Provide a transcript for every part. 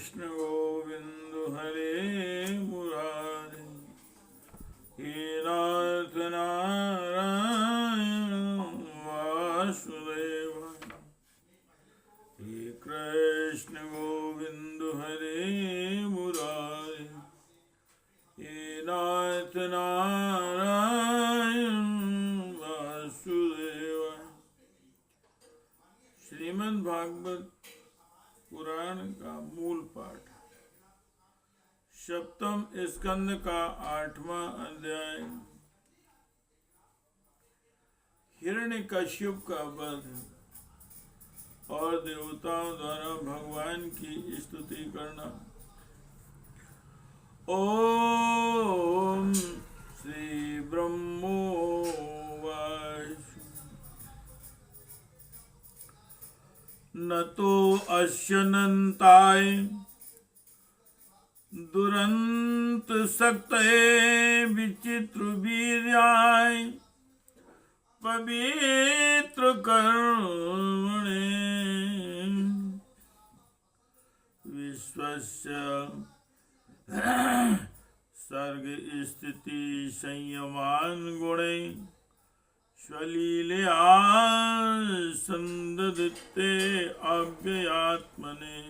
कृष्ण गोविंद हरे मुरारे, हे नाथ नारायण वासुदेव, हे कृष्ण गोविंद हरे मुरारे, हे नाथ नारायण वासुदेव। श्रीमद् भागवत पुराण का मूल पाठ, सप्तम स्कंद का 8वां अध्याय। हिरण्यकश्यप का वध और देवताओं द्वारा भगवान की स्तुति करना। ओम श्री ब्रह्मोवाच न तो अश्यनन्ताय दुरंत सक्तये विचित्र वीर्याय पवित्र कर्मणे विश्वस्य सर्ग स्थिति संयमान गुणे स्वलीलया संदधत्ते अव्ययात्मने।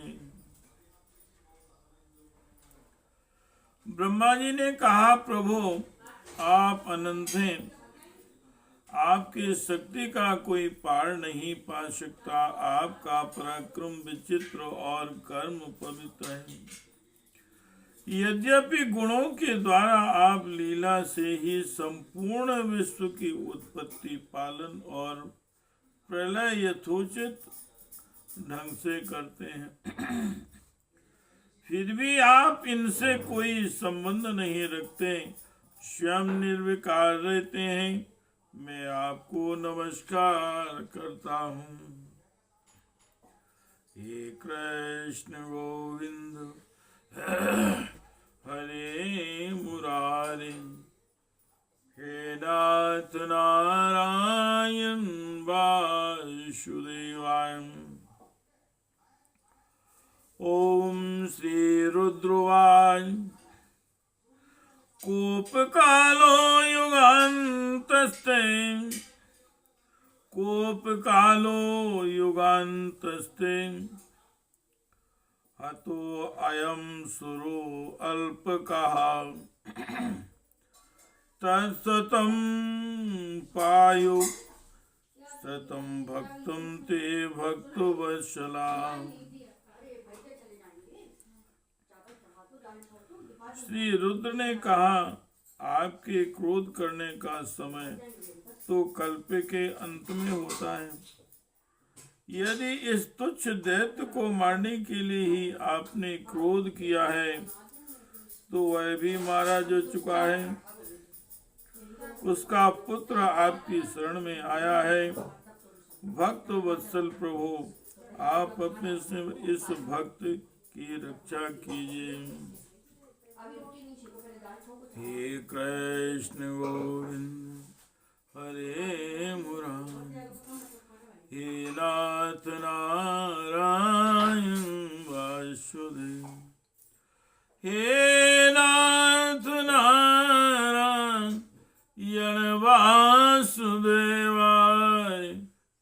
ब्रह्मा जी ने कहा, प्रभु आप अनंत हैं, आपकी शक्ति का कोई पार नहीं पा सकता। आपका पराक्रम विचित्र और कर्म पवित्र है। यद्यपि गुणों के द्वारा आप लीला से ही संपूर्ण विश्व की उत्पत्ति, पालन और प्रलय यथोचित ढंग से करते हैं, फिर भी आप इनसे कोई संबंध नहीं रखते, स्वयं निर्विकार रहते हैं। मैं आपको नमस्कार करता हूँ। हे कृष्ण गोविंद हरे मुरारे, हे नाथ नारायण वासुदेवाय। ओम श्री रुद्रवाच कोप कालो युगान्तस्ते, कोप कालो युगान्तस्ते, हतो अयम सुरो अल्पकः, तत्सतं पायु सतं भक्तं ते भक्तवत्सला। श्री रुद्र ने कहा, आपके क्रोध करने का समय तो कल्प के अंत में होता है। यदि इस तुच्छ दैत्य को मारने के लिए ही आपने क्रोध किया है, तो वह भी मारा जो चुका है। उसका पुत्र आपकी शरण में आया है। भक्त वत्सल प्रभु, आप अपने से इस भक्त की रक्षा कीजिए। हे कृष्ण गोविंद हरे मुरारे, हे नाथ नारायण वासुदेव, हे नाथ नारायण वासुदेवाय,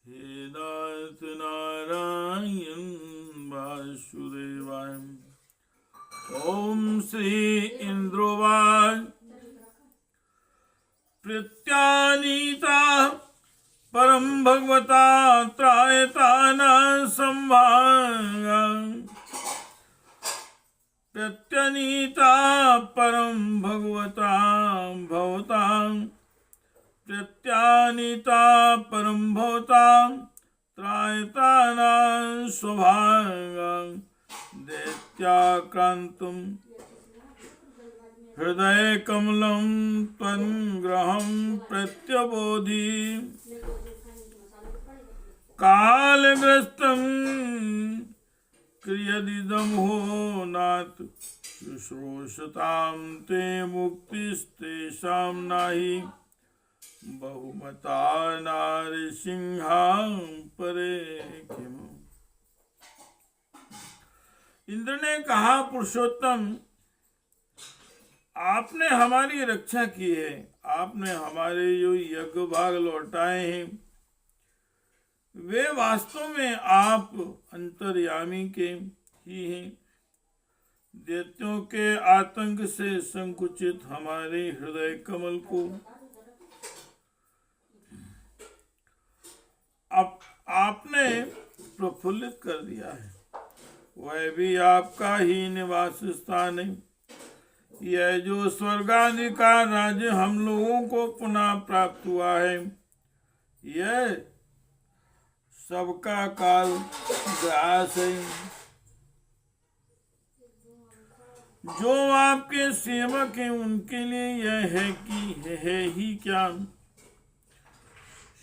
हे नाथ नारायण वासुदेवाय। ओम श्री इंद्रोवाच प्रत्यानीता परम भगवता त्रायतानां संभागं, प्रत्यनीता परम भगवता भवतां, प्रत्यानीता परम भवतां त्रायतानां स्वभागं, दैत्याक्रान्तं हृदय कमलं त्वन्ग्रहं प्रत्यबोधि, कालग्रस्तं क्रियदिदं हो नाथ, शुश्रूषतां ते मुक्तिस्तेषां नाहि, बहुमता नारसिंहां परे किम्। इंद्र ने कहा, पुरुषोत्तम, आपने हमारी रक्षा की है, आपने हमारे जो यज्ञ भाग लौटाए हैं वे वास्तव में आप अंतर्यामी के ही हैं। दैत्यों के आतंक से संकुचित हमारे हृदय कमल को अब आपने प्रफुल्लित कर दिया है। वह भी आपका ही निवास स्थान है। यह जो स्वर्ग आदि का राज्य हम लोगों को पुनः प्राप्त हुआ है, यह सबका काल ग्रास है। जो आपके सेवक हैं उनके लिए यह है कि है ही क्या।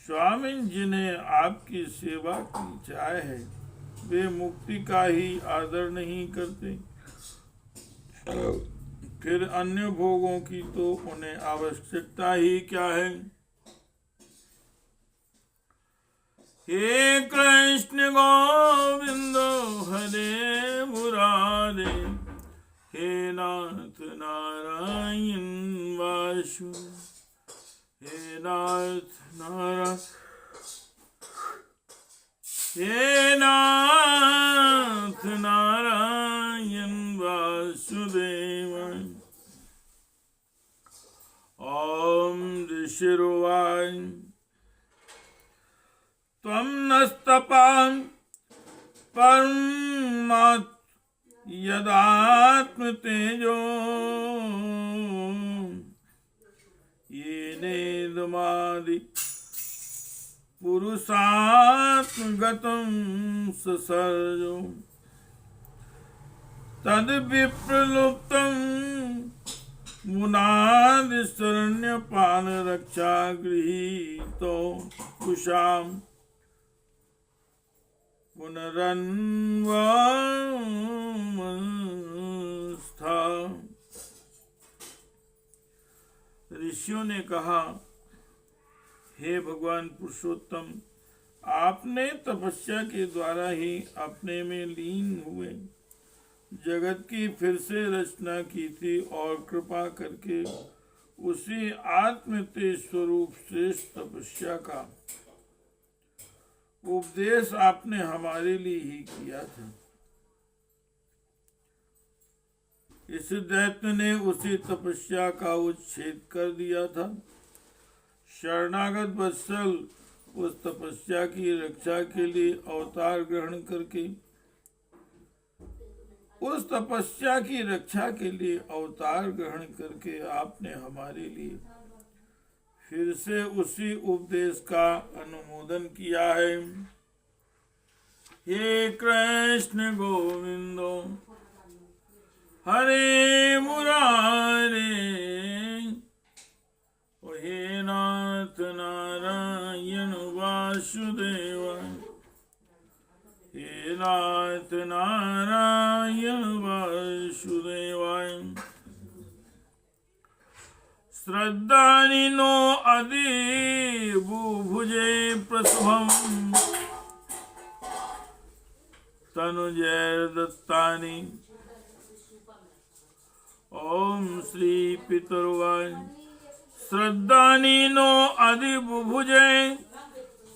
स्वामी जिन्हें आपकी सेवा की चाह है वे मुक्ति का ही आदर नहीं करते, फिर अन्य भोगों की तो उन्हें आवश्यकता ही क्या है। हे कृष्ण गोविंद हरे मुरारे, हे नाथ नारायण वासु, हे नाथ नारायण, हे नाथ नारायण वासुदेव। ओम ऋषिर्वाच त्वं नस्तपां परमात् यदात्म तेजो येनेदमादि पुरुषात्मगतं ससर्जो तद विप्रलुप्तं मुनादिशरण्यपान रक्षा गृहीतो कुशाम् पुनरन्वस्था। ऋषियों ने कहा, हे भगवान पुरुषोत्तम, आपने तपस्या के द्वारा ही अपने में लीन हुए जगत की फिर से रचना की थी और कृपा करके उसी आत्म तेज स्वरूप श्रेष्ठ तपस्या का उपदेश आपने हमारे लिए ही किया था। इस दैत्य ने उसी तपस्या का उच्छेद कर दिया था। शरणागत वत्सल उस तपस्या की रक्षा के लिए अवतार ग्रहण करके आपने हमारे लिए फिर से उसी उपदेश का अनुमोदन किया है। हे कृष्ण गोविंदो हरे मुरारे, हे नाथ नारायण वासुदेव, हे नाथ नारायण वासुदेवाय। श्रद्धानिनो अदि बुभुजे प्रसभम तनुजैर दत्तानि। ओम श्री पितरुवाय श्रद्धानिनो अदि बुभुजे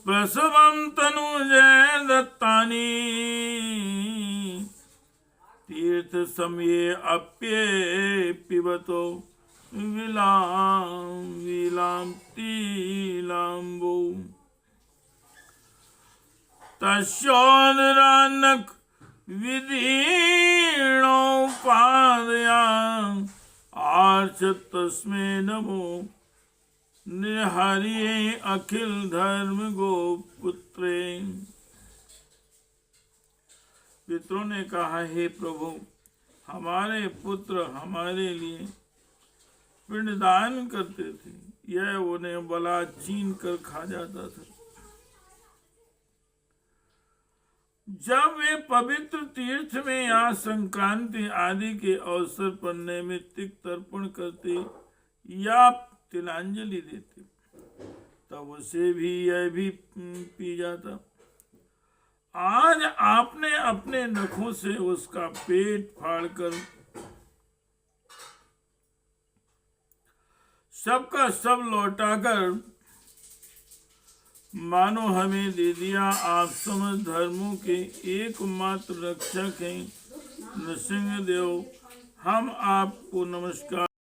प्रसवम तनुजैर दत्तानि। तीर्थ समये अप्ये पिबतो विलाम्बो तस्योदरानक विदीर्णोपादया आर्च तस्मै नमो निहरिये अखिल धर्म गोपुत्रे। पितरों ने कहा, हे प्रभु, हमारे पुत्र हमारे लिए पिंडदान करते थे, यह उन्हें बला छीन कर खा जाता था। जब वे पवित्र तीर्थ में या संक्रांति आदि के अवसर पर नैमित्तिक तर्पण करते या तिलांजलि देते तब उसे भी यह भी पी जाता। आज आपने अपने नखों से उसका पेट फाड़कर सबका सब लौटाकर मानो हमें दे दिया। आप समस्त धर्मों के एकमात्र रक्षक हैं। नृसिंह देव, हम आपको नमस्कार